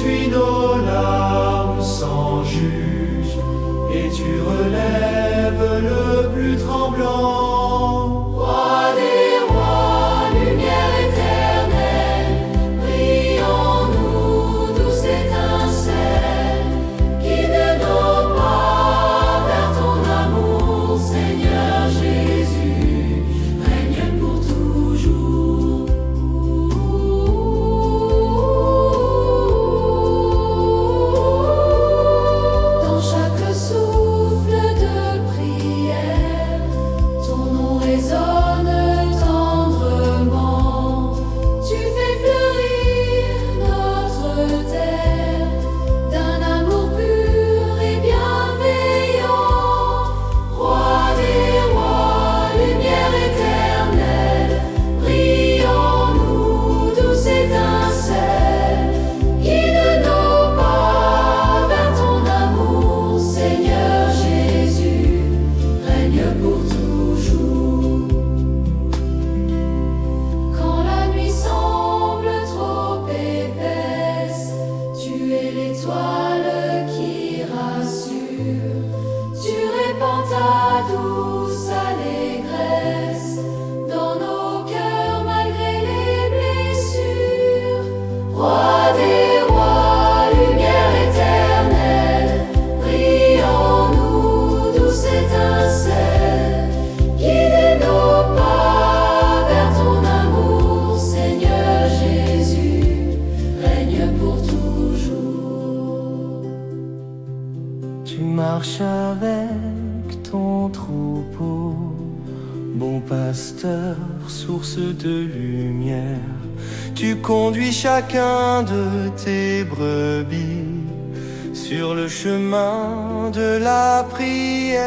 essuies nos larmes sans juge, et tu relèves le plus tremblant. Roi des rois, lumière éternelle, brille en nous, douce étincelle, guide nos pas vers ton amour, Seigneur Jésus, règne pour toujours. Dans chaque souffle de prière, ton nom résonne tendrement. Tu fais fleurir notre terre d'un amour pur et bienveillant. Roi des rois, lumière éternelle, brille en nous, douce étincelle, guide nos pas vers ton amour, Seigneur Jésus, règne pour toujours. Quand la nuit semble trop épaisse, tu es l'étoile qui rassure. Tu répands ta douce allégresse dans nos cœurs malgré les blessures. Roi des rois, lumière éternelle, brille en nous, douce étincelle, guide nos pas vers ton amour, Seigneur Jésus, règne pour toujours. Tu marches avec ton troupeau, bon pasteur, source de lumière. Tu conduis chacun de tes brebis sur le chemin de la prière.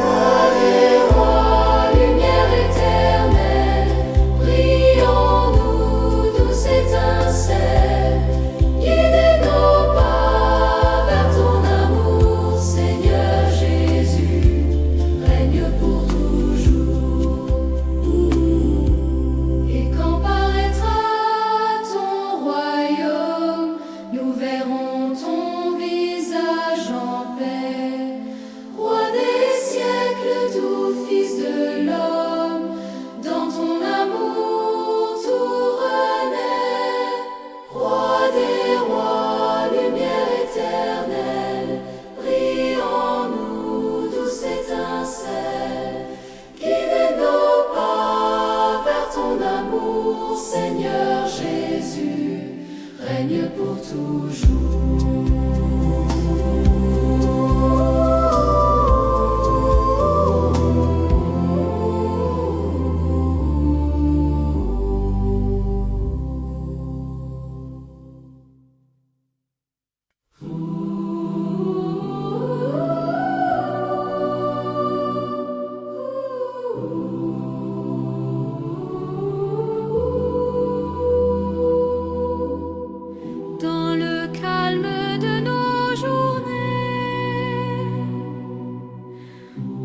Roi des rois, lumière éternelle, brille en nous, douce étincelle, guide nos pas vers ton amour, Seigneur Jésus, règne pour toujours. Et quand paraîtra ton royaume, nous verrons ton visage en paix. Roi des siècles, doux fils de l'homme, dans ton amour tout renaît. Roi des rois, lumière éternelle, brille en nous, douce étincelle, guide nos pas vers ton amour, Seigneur Jésus, règne pour toujours. Dans le calme de nos journées,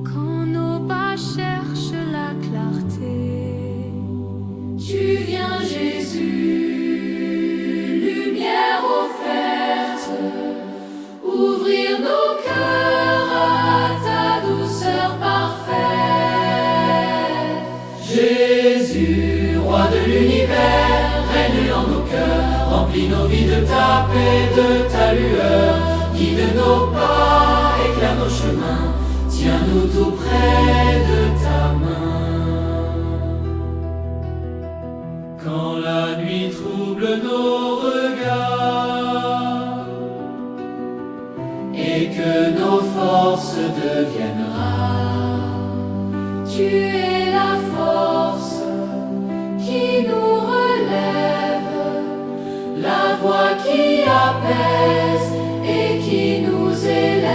quand nos pas cherchent la clarté, tu viens Jésus, lumière offerte, ouvrir nos cœurs à ta douceur parfaite. Jésus, roi de l'univers, règne en nos cœurs, remplis nos vies de ta paix, de ta lueur, guide nos pas, éclaire nos chemins, tiens-nous tout près de ta main. Quand la nuit trouble nos regards Et que nos forces deviennent rares, tu es la force qui nous relève, la voix qui apaise et qui nous élève.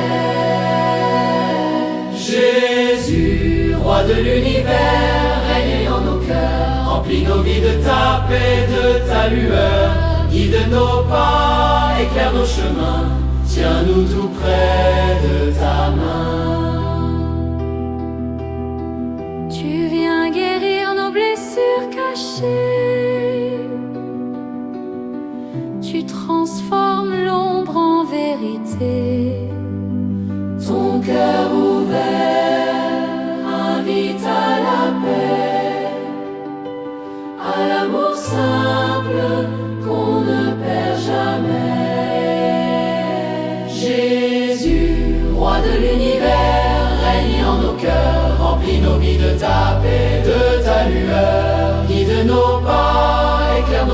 Jésus, roi de l'univers, règne en nos cœurs, remplis nos vies de ta paix, de ta lueur, guide nos pas, éclaire nos chemins, tiens-nous tout près de ta main. Tu viens guérir nos blessures cachées, tu transformes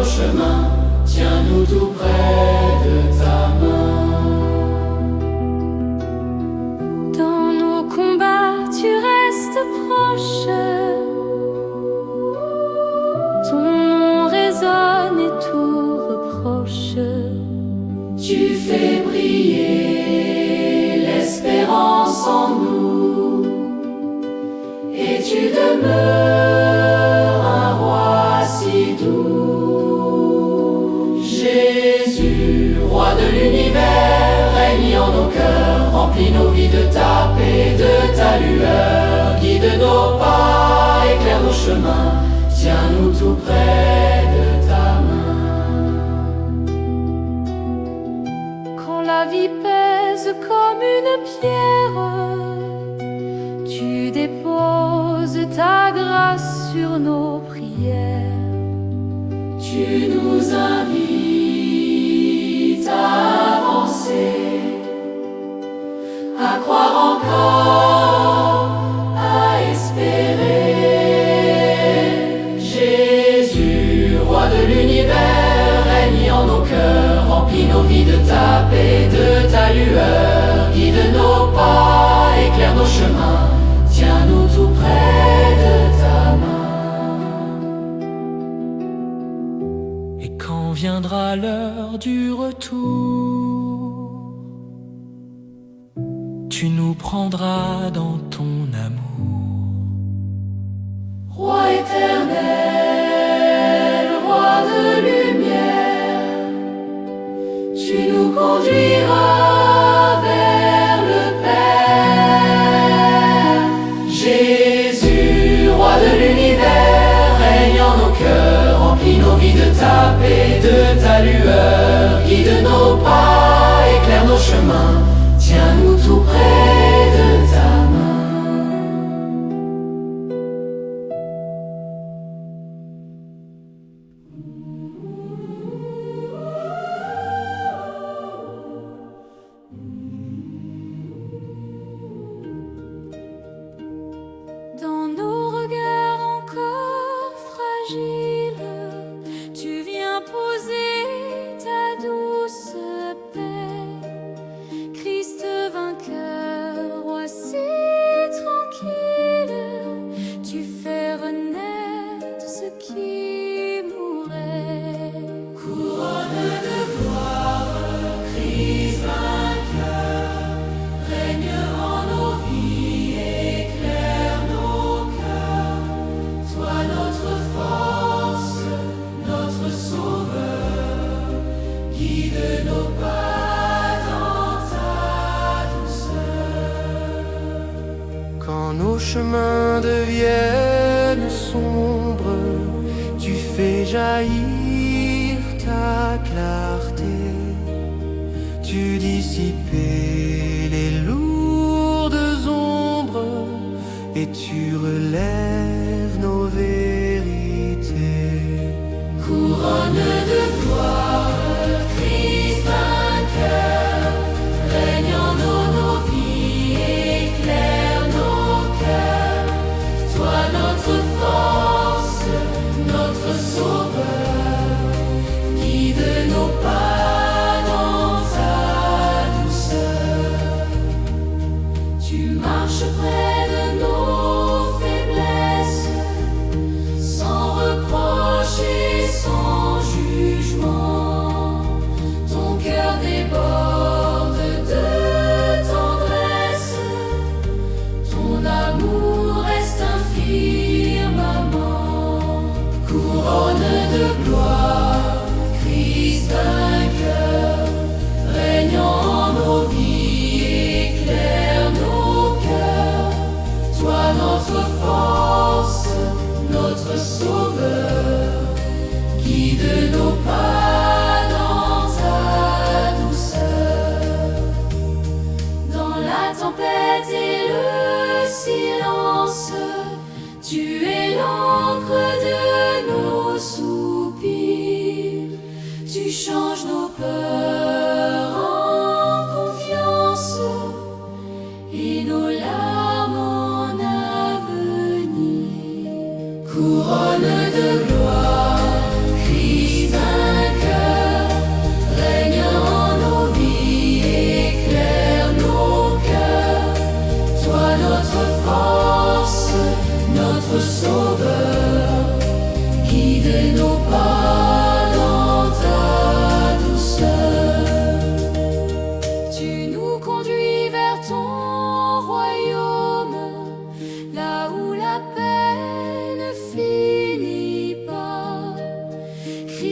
nos chemins, tiens-nous tout près de ta main. Dans nos combats, tu restes proche. Ton nom résonne et tout reproche. Tu fais briller l'espérance en nous, et tu demeures un roi si doux. Jésus, roi de l'univers, règne en nos cœurs, remplis nos vies de ta paix, de ta lueur. Guide nos pas, éclaire nos chemins, tiens-nous tout près de ta main. Quand la vie pèse comme une pierre, tu déposes ta grâce sur nos prières. Tu nous invites à avancer, à croire encore, à espérer. Jésus, roi de l'univers, règne en nos cœurs, remplis nos vies de ta paix, de ta lueur. Guide nos pas, éclaire nos chemins, tiens-nous tout près de ta main. Et quand viendra l'heure du retour, tu nous prendras dans ton amour. Roi éternel, roi de lumière, tu nous conduiras vers le Père. Jésus, roi de l'univers, règne en nos cœurs, remplis nos vies de ta paix, de ta lueur. Guide nos pas, éclaire nos chemins, tiens-nous tout près de ta main. Dans nos regards encore fragiles, tu viens poser ta douce paix. Christ vainqueur, roi si tranquille, tu fais renaître ce qui mourait. Couronne de gloire, Christ vainqueur, règne en nos vies, éclaire nos cœurs. Toi notre force, notre sauveur, guide nos pas dans ta douceur. Quand nos chemins deviennent sombres, tu fais jaillir ta clarté. Tu dissipes les lourdes ombres et tu relèves nos vérités. Couronne de gloire, Christ vainqueur, règne en nos vies, éclaire nos cœurs. Toi notre force, notre sauveur, guide nos pas dans ta douceur. Tu marches près de nos faiblesses, sans reproche et sans jugement. Ton cœur déborde de tendresse, ton amour reste un firmament. Couronne de gloire, Christ vainqueur, règne en nos vies, éclaire nos cœurs. Toi notre force, notre sauveur, guide nos pas dans ta douceur. Dans la tempête et le silence, tu es l'encre de nos soupirs. Tu changes nos peurs en confiance et nos larmes en avenir. Couronne de gloire, Christ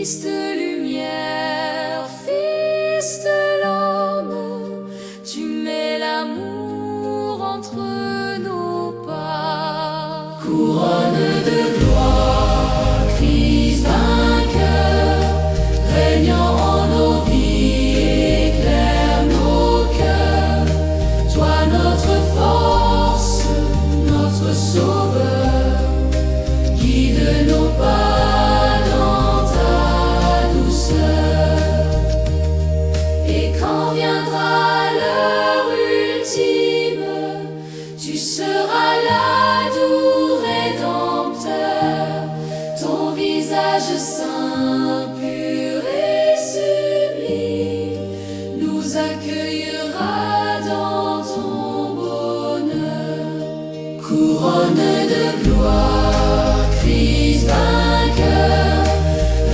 Fils de lumière, Fils de l'homme, tu mets l'amour entre nos pas. Couronne de gloire, Christ vainqueur, régnant en nos vies, éclaire nos cœurs. Toi notre force, notre sauveur, guide nos pas dans ta douceur. Et quand viendra l'heure ultime, tu seras là, doux Rédempteur. Ton visage saint, pur et sublime, nous accueillera dans ton bonheur. Couronne de gloire, Christ vainqueur,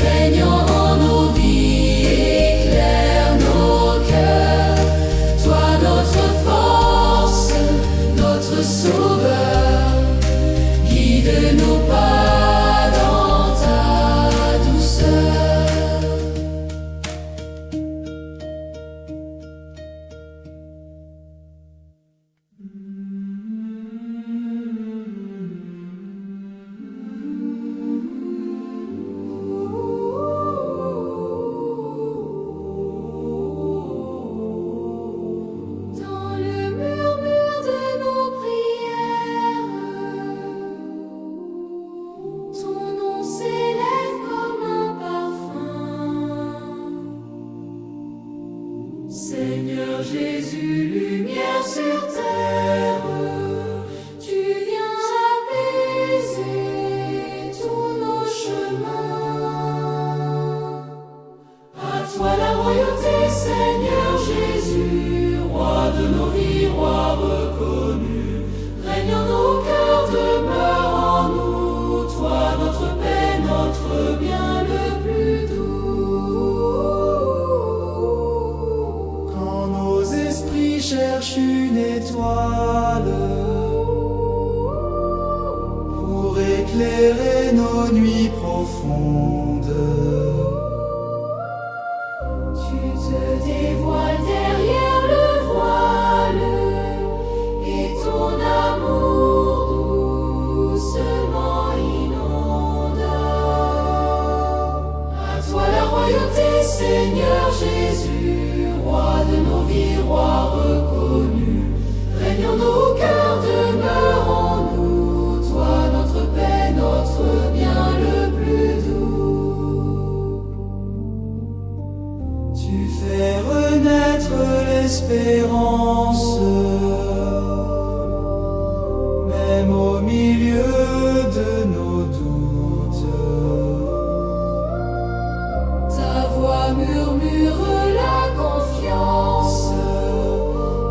régnant en nos vies, éclaire nos cœurs. Toi notre force, notre sauveur, guide nos pas dans ta douceur. Dans le murmure de nos prières, ton nom s'élève comme un parfum. Seigneur Jésus, lumière sur terre, Tu viens apaiser tous nos chemins. à toi la royauté, Seigneur Jésus, roi de nos vies, roi reconnu. Règne en nos cœurs, demeure en nous, toi notre paix, notre bien le plus doux. Quand nos esprits cherchent une étoile pour éclairer nos nuits profondes, Tu te dévoiles derrière le voile et ton amour doucement inonde. à toi la royauté, Seigneur Jésus, roi de nos vies, roi reconnu. Règne en nos cœurs, demeure en nous, toi notre paix, notre bien le plus doux. Tu fais renaître l'espérance, même au milieu de nos doutes. Ta voix murmure la confiance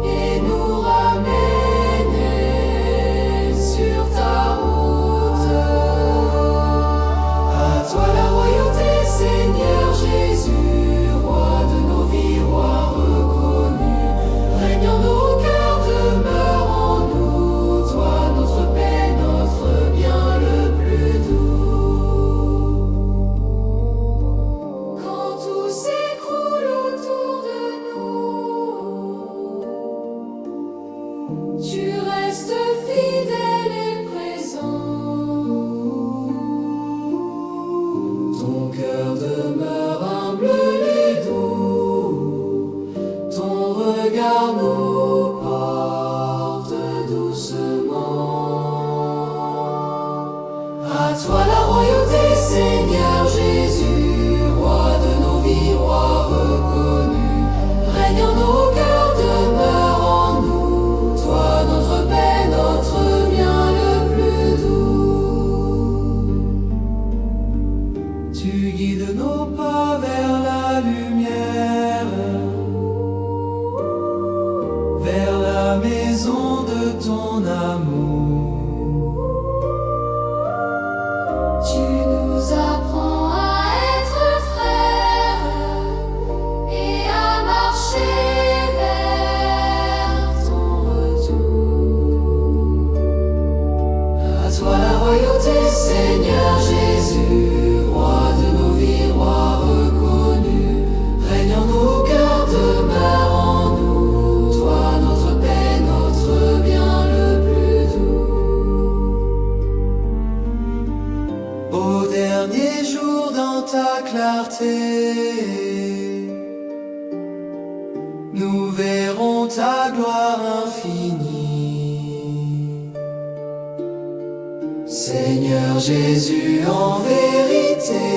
et nous ramène sur ta route. À toi la royauté, Seigneur Jésus, roi de nos vies, roi reconnu. Règne en nos cœurs, demeure en nous, toi notre paix, notre bien le plus doux. Quand tout s'écroule autour de nous, tu restes fidèle et présent. Ton cœur demeure humble et doux, ton regard nous porte doucement. À toi la royauté, Seigneur Jésus, roi de nos vies, roi reconnu. Règne en nos cœurs, demeure en nous, toi notre paix, notre bien le plus doux. Tu guides nos pas vers la lumière, vers la maison de ton amour. Tu nous apprends à Au dernier jour dans ta clarté, nous verrons ta gloire infinie. Seigneur Jésus, en vérité,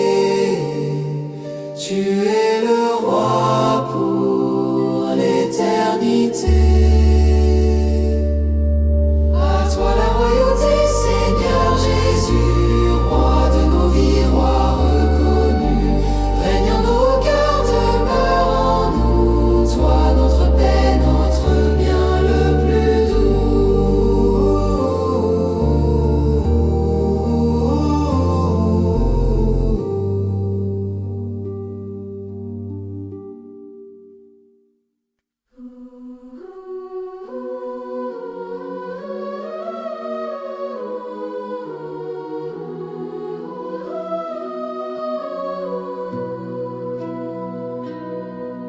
tu es le roi pour l'éternité. À toi la royauté, Seigneur Jésus, roi de nos vies, roi reconnu. Règne en nos cœurs, demeure en nous, toi notre paix, notre bien le plus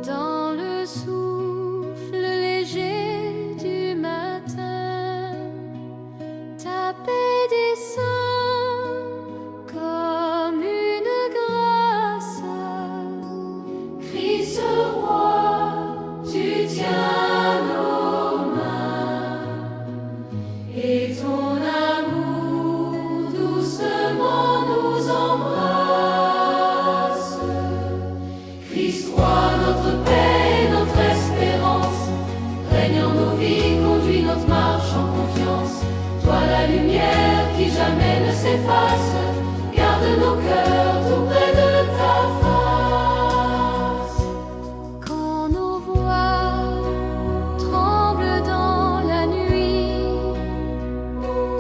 Dans le souffle léger du matin, ta paix descend comme une grâce. Christ roi, tu tiens nos mains, et ton amour doucement nous embrasse. Christ roi, notre paix, notre espérance, règne en nos vies, conduis notre marche en confiance. Toi la lumière qui jamais ne s'efface, garde nos cœurs tout près de ta face. Quand nos voix tremblent dans la nuit,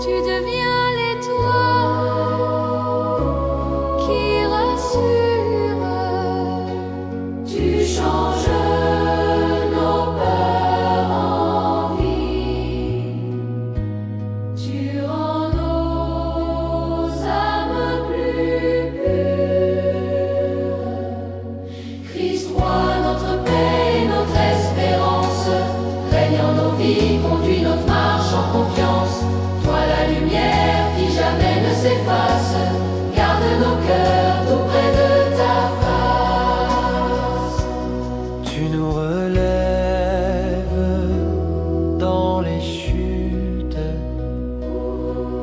tu deviens l'étoile qui rassure. Tu changes nos peurs en vie. Tu rends nos âmes plus pures. Christ roi, notre paix, notre espérance, règne en nos vies, conduis notre marche en confiance. Toi la lumière qui jamais ne s'efface, garde nos cœurs tout près de ta face. Tu nous relèves dans les chutes,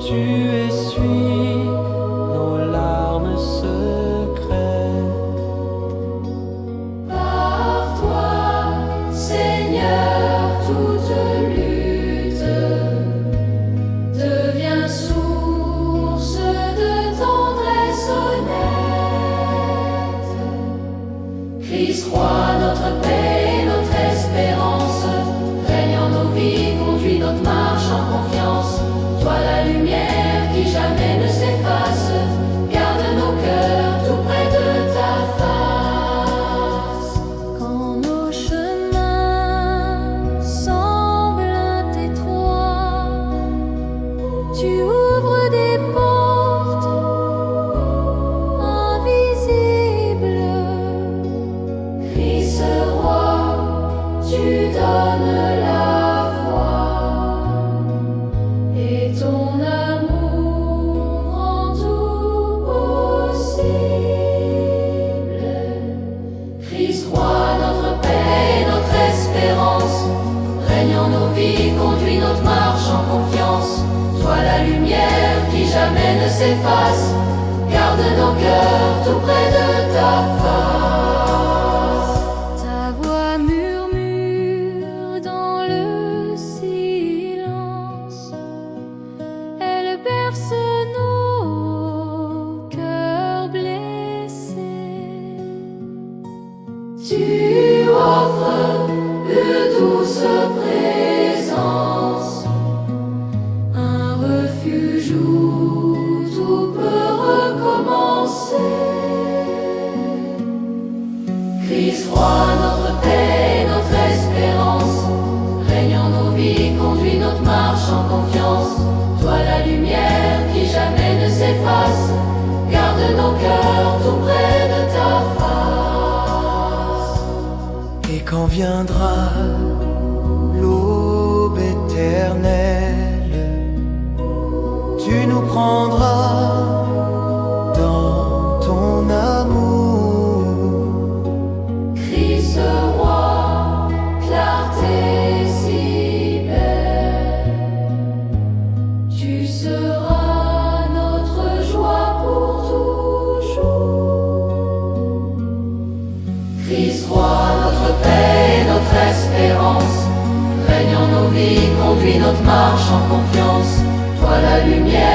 tu essuies nos larmes secrètes. Par toi, Seigneur, toute lutte devient source de tendresse honnête. Christ roi, notre paix, notre espérance, règne en nos vies, conduis notre marche en confiance. Toi la lumière qui jamais ne s'efface, garde nos cœurs tout près de ta face. Quand nos chemins semblent étroits, tu ouvres des portes invisibles. Christ roi, tu donnes la foi, et ton amour rend tout possible. Christ roi, notre paix, notre espérance, règne en nos vies, conduis notre marche en confiance. Toi la lumière qui jamais ne s'efface, garde nos cœurs tout près de ta face. Ta voix murmure dans le silence, elle berce nos cœurs blessés. Tu offres une douce présence, un refuge où tout peut recommencer. Christ roi, notre paix, notre espérance, règne en nos vies, conduis notre marche en confiance. Toi la lumière qui jamais ne s'efface, garde nos cœurs tout près de ta face. Et quand viendra l'aube éternelle, tu nous prendras dans conduis notre marche en confiance. Toi la lumière